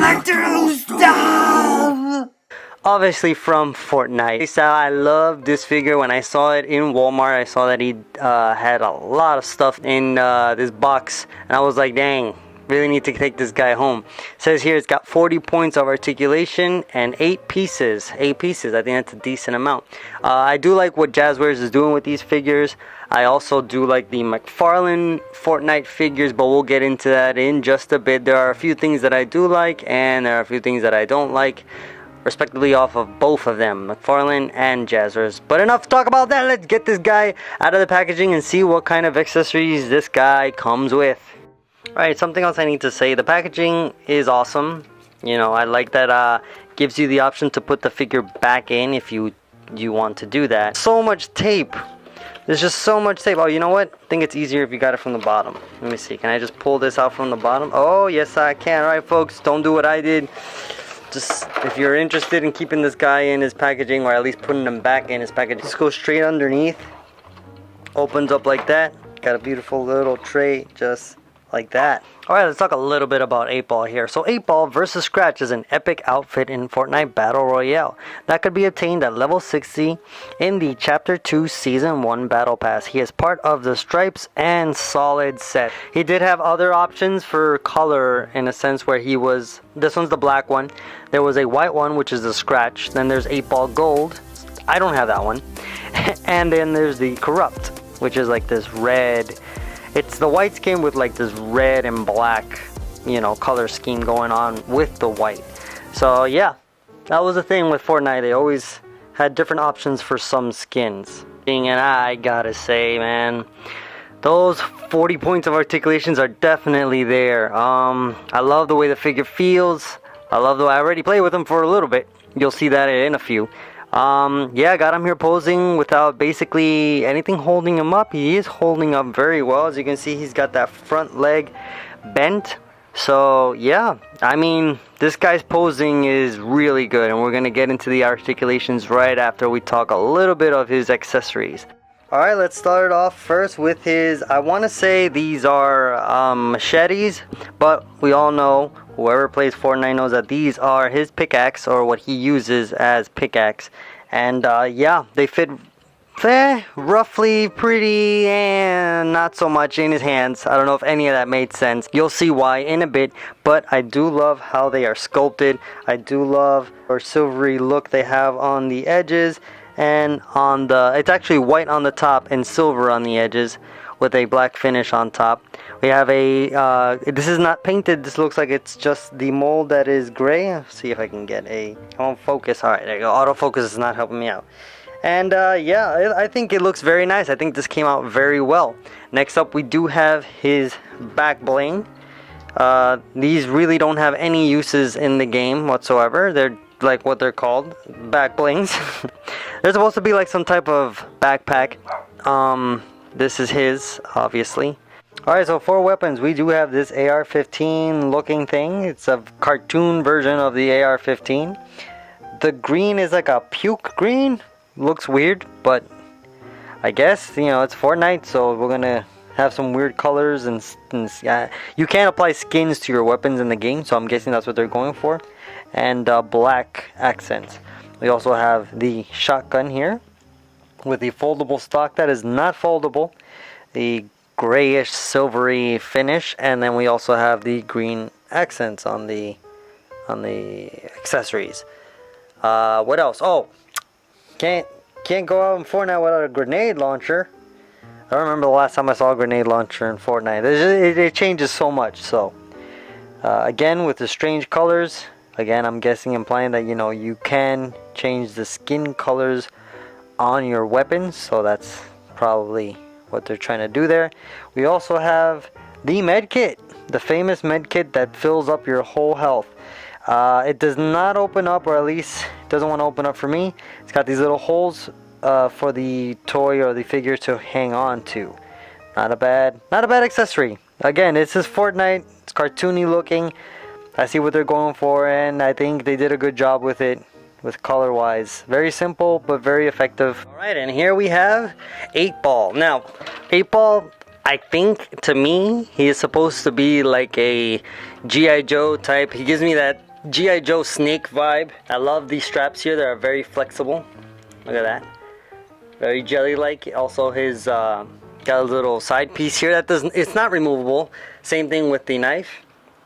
collector stuff! Obviously from Fortnite. So I love this figure. When I saw it in Walmart, I saw that he had a lot of stuff in this box, and I was like, dang, really need to take this guy home. It says here it's got 40 points of articulation and 8 pieces. 8 pieces, I think that's a decent amount. I do like what Jazwares is doing with these figures. I also do like the McFarlane Fortnite figures, but we'll get into that in just a bit. There are a few things that I do like, and there are a few things that I don't like, respectively, off of both of them, McFarlane and Jazwares. But enough to talk about that. Let's get this guy out of the packaging and see what kind of accessories this guy comes with. Alright, something else I need to say. The packaging is awesome. You know, I like that gives you the option to put the figure back in if you want to do that. So much tape. There's just so much tape. Oh, you know what? I think it's easier if you got it from the bottom. Let me see. Can I just pull this out from the bottom? Oh, yes I can. Alright, folks, don't do what I did. Just, if you're interested in keeping this guy in his packaging, or at least putting him back in his packaging, just go straight underneath. Opens up like that. Got a beautiful little tray just like that. Alright, let's talk a little bit about 8-Ball here. So 8-Ball vs. Scratch is an epic outfit in Fortnite Battle Royale that could be obtained at level 60 in the Chapter 2 Season 1 Battle Pass. He is part of the Stripes and Solid set. He did have other options for color, in a sense, where he was, this one's the black one. There was a white one, which is the Scratch. Then there's 8-Ball Gold. I don't have that one. And then there's the Corrupt, which is like this red. It's the white skin with like this red and black, you know, color scheme going on with the white. So yeah, that was the thing with Fortnite. They always had different options for some skins. And I gotta say, man, those 40 points of articulations are definitely there. I love the way the figure feels. I love the way I already played with him for a little bit. You'll see that in a few. Yeah, got him here posing without basically anything holding him up. He is holding up very well. As you can see, he's got that front leg bent. So yeah, I mean, this guy's posing is really good, and we're gonna get into the articulations right after we talk a little bit of his accessories. Alright, let's start off first with his, I want to say these are machetes, but we all know, whoever plays Fortnite knows that these are his pickaxe, or what he uses as pickaxe. And yeah, they fit roughly pretty and not so much in his hands. I don't know if any of that made sense. You'll see why in a bit, but I do love how they are sculpted. I do love our silvery look they have on the edges, and on the, it's actually white on the top and silver on the edges with a black finish on top. We have a, this is not painted, this looks like it's just the mold that is gray. Let's see if I can get a, I won't focus. Alright, there you go. Autofocus is not helping me out. And yeah, I think it looks very nice. I think this came out very well. Next up, we do have his back bling. These really don't have any uses in the game whatsoever. They're like what they're called, back blings. They're supposed to be like some type of backpack. This is his, obviously. Alright, so for weapons, we do have this AR-15 looking thing. It's a cartoon version of the AR-15. The green is like a puke green. Looks weird, but I guess, you know, it's Fortnite, so we're gonna have some weird colors, and you can't apply skins to your weapons in the game, so I'm guessing that's what they're going for. And black accents. We also have the shotgun here with the foldable stock that is not foldable, the grayish silvery finish, and then we also have the green accents on the accessories. What else? Oh, can't go out in Fortnite without a grenade launcher. I don't remember the last time I saw a grenade launcher in Fortnite. It changes so much. So again, with the strange colors, again, I'm guessing implying that, you know, you can change the skin colors on your weapons, so that's probably what they're trying to do there. We also have the med kit, the famous med kit that fills up your whole health. It does not open up, or at least it doesn't want to open up for me. It's got these little holes for the toy or the figure to hang on to. Not a bad accessory. Again, this is Fortnite. It's cartoony looking. I see what they're going for, and I think they did a good job with it, with color wise. Very simple, but very effective. Alright, and here we have 8-Ball. Now, 8-Ball, I think, to me, he is supposed to be like a G.I. Joe type. He gives me that G.I. Joe snake vibe. I love these straps here. They are very flexible. Look at that. Very jelly-like. Also, his got a little side piece here that doesn't. It's not removable. Same thing with the knife.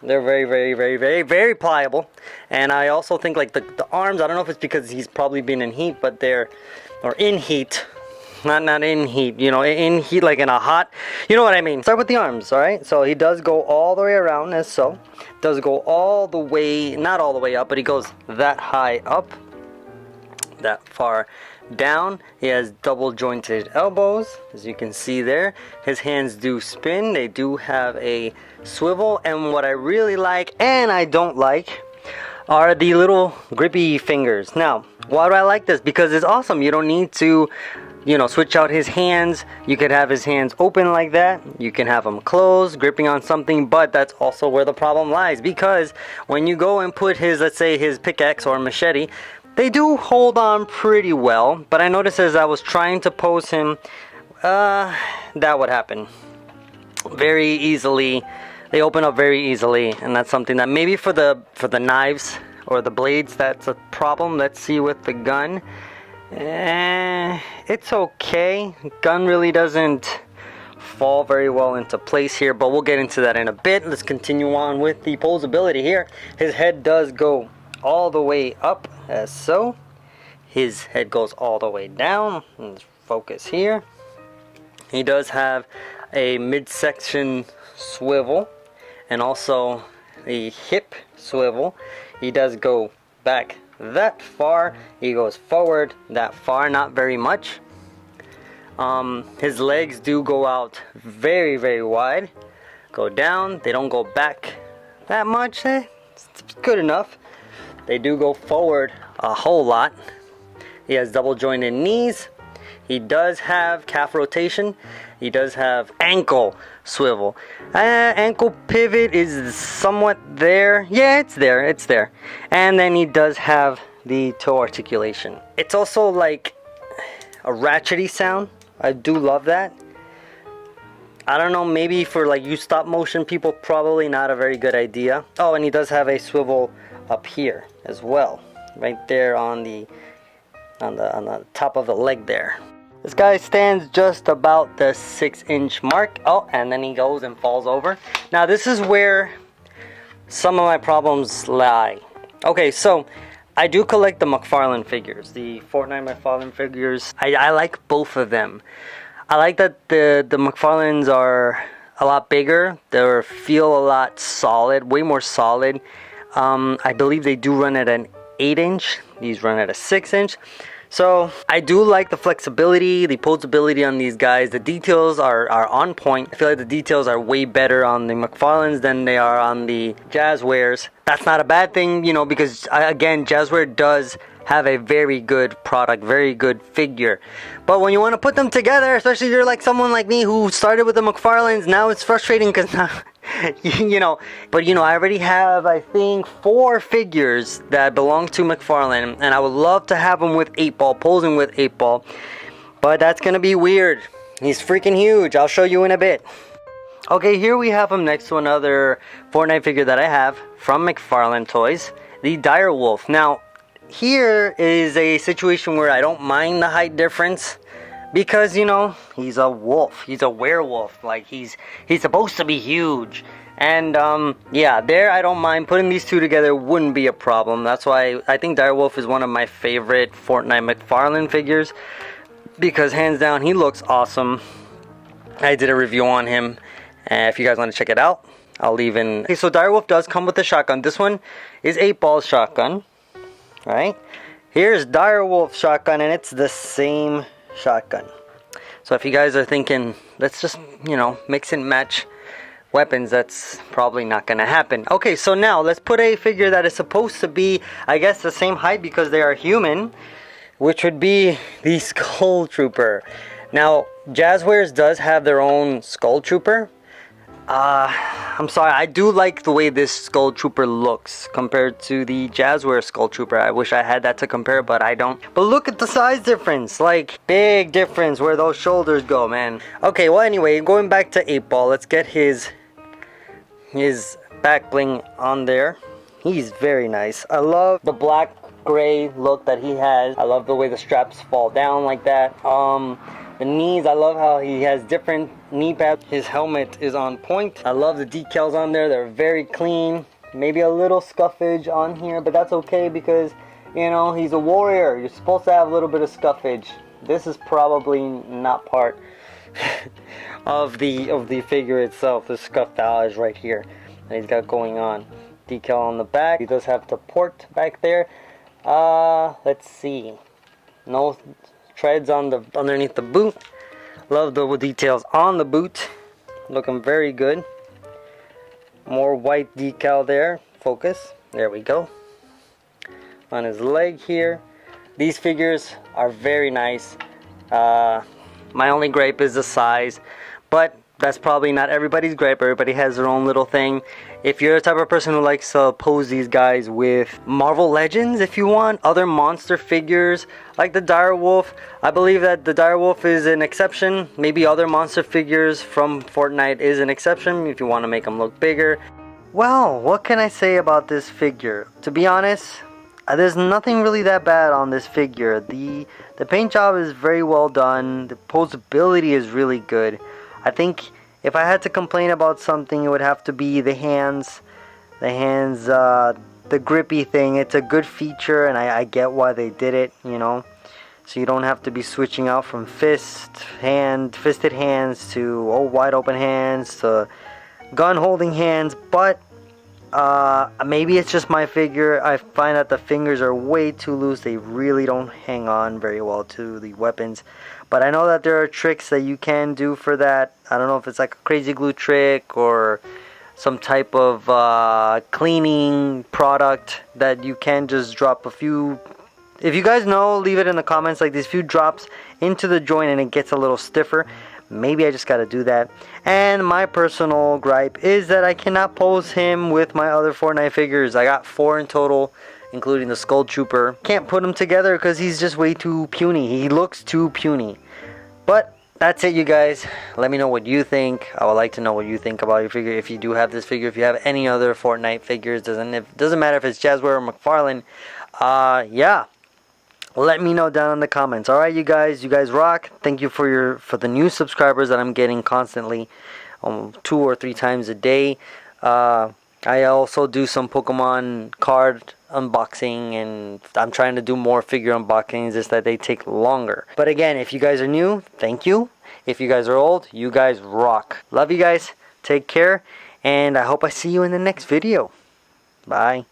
They're very, very, very, very, very pliable. And I also think like the arms. I don't know if it's because he's probably been in heat, but they're in heat. Not in heat, you know, in heat like in a hot, you know what I mean. Start with the arms, all right? So he does go all the way around as so. Does go all the way, not all the way up, but he goes that high up, that far down. He has double jointed elbows, as you can see there. His hands do spin. They do have a swivel. And what I really like, and I don't like, are the little grippy fingers. Now, why do I like this? Because it's awesome. You don't need to, you know, switch out his hands. You could have his hands open like that. You can have them closed, gripping on something, but that's also where the problem lies. Because when you go and put his, let's say his pickaxe or machete, they do hold on pretty well. But I noticed as I was trying to pose him, that would happen very easily. They open up very easily, and that's something that maybe for the knives or the blades, that's a problem. Let's see with the gun. It's okay. Gun really doesn't fall very well into place here, but we'll get into that in a bit. Let's continue on with the posability here. His head does go all the way up as so. His head goes all the way down. Let's focus here. He does have a midsection swivel and also a hip swivel. He does go back that far. He goes forward that far, not very much. His legs do go out very, very wide. Go down. They don't go back that much. It's good enough. They do go forward a whole lot. He has double jointed knees. He does have calf rotation. He does have ankle swivel. Ankle pivot is somewhat there. Yeah, it's there. And then he does have the toe articulation. It's also like a ratchety sound. I do love that. I don't know, maybe for like you stop motion people, probably not a very good idea. Oh, and he does have a swivel up here as well, right there on the top of the leg there. This guy stands just about the 6-inch mark. Oh, and then he goes and falls over. Now this is where some of my problems lie. Okay, so I do collect the McFarlane figures, the Fortnite McFarlane figures. I like both of them. I like that the McFarlanes are a lot bigger. They feel a lot solid, way more solid. I believe they do run at an 8-inch. These run at a 6-inch. So I do like the flexibility, the posability on these guys. The details are on point. I feel like the details are way better on the McFarlanes than they are on the Jazwares. That's not a bad thing, you know, because again, Jazware does have a very good product, very good figure. But when you want to put them together, especially if you're like someone like me who started with the McFarlanes, now it's frustrating because now, you know, but you know, I already have, I think, 4 figures that belong to McFarlane, and I would love to have them with 8-Ball, posing with 8-Ball, but that's gonna be weird. He's freaking huge. I'll show you in a bit. Okay, here we have him next to another Fortnite figure that I have from McFarlane Toys, the Dire Wolf. Now, here is a situation where I don't mind the height difference because, you know, he's a wolf. He's a werewolf. Like, he's supposed to be huge. And, yeah, there I don't mind. Putting these two together wouldn't be a problem. That's why I think Dire Wolf is one of my favorite Fortnite McFarlane figures because, hands down, he looks awesome. I did a review on him. And if you guys want to check it out, I'll leave in. Okay, so Dire Wolf does come with a shotgun. This one is 8-Ball shotgun. Right, here's Dire Wolf shotgun, and it's the same shotgun. So if you guys are thinking, let's just, you know, mix and match weapons, that's probably not gonna happen. Okay, so now let's put a figure that is supposed to be, I guess, the same height because they are human, which would be the Skull Trooper. Now, Jazwares does have their own Skull Trooper. I'm sorry, I do like the way this Skull Trooper looks compared to the Jazwares Skull Trooper. I wish I had that to compare, but I don't. But look at the size difference, like, big difference where those shoulders go, man. Okay, well, anyway, going back to 8-Ball, let's get his back bling on there. He's very nice. I love the black gray look that he has. I love the way the straps fall down like that. The knees, I love how he has different knee pads. His helmet is on point. I love the decals on there. They're very clean. Maybe a little scuffage on here, but that's okay because, you know, he's a warrior. You're supposed to have a little bit of scuffage. This is probably not part of the figure itself. The scuff valve is right here that he's got going on. Decal on the back. He does have the port back there. Let's see. No treads on the underneath the boot. Love the details on the boot. Looking very good. More white decal there. Focus. There we go. On his leg here. These figures are very nice. My only gripe is the size, but that's probably not everybody's gripe. Everybody has their own little thing. If you're the type of person who likes to pose these guys with Marvel Legends, if you want other monster figures like the Direwolf, I believe that the Direwolf is an exception. Maybe other monster figures from Fortnite is an exception if you want to make them look bigger. Well, what can I say about this figure? To be honest, there's nothing really that bad on this figure. The paint job is very well done. The posability is really good. I think if I had to complain about something, it would have to be the hands. The grippy thing. It's a good feature, and I get why they did it, you know. So you don't have to be switching out from fisted hands to wide open hands to gun holding hands. But maybe it's just my figure. I find that the fingers are way too loose. They really don't hang on very well to the weapons. But I know that there are tricks that you can do for that. I don't know if it's like a crazy glue trick or some type of cleaning product that you can just drop a few. If you guys know, leave it in the comments. Like these few drops into the joint and it gets a little stiffer. Maybe I just got to do that. And my personal gripe is that I cannot pose him with my other Fortnite figures. I got 4 in total, including the Skull Trooper. Can't put him together because he's just way too puny. He looks too puny. But that's it, you guys. Let me know what you think. I would like to know what you think about your figure. If you do have this figure, if you have any other Fortnite figures, doesn't matter if it's Jazwares or McFarlane. Yeah. Let me know down in the comments. Alright, you guys rock. Thank you for the new subscribers that I'm getting constantly, 2 or 3 times a day. I also do some Pokemon card unboxing, and I'm trying to do more figure unboxings, just that they take longer. But again, if you guys are new, thank you. If you guys are old, you guys rock. Love you guys. Take care, and I hope I see you in the next video. Bye.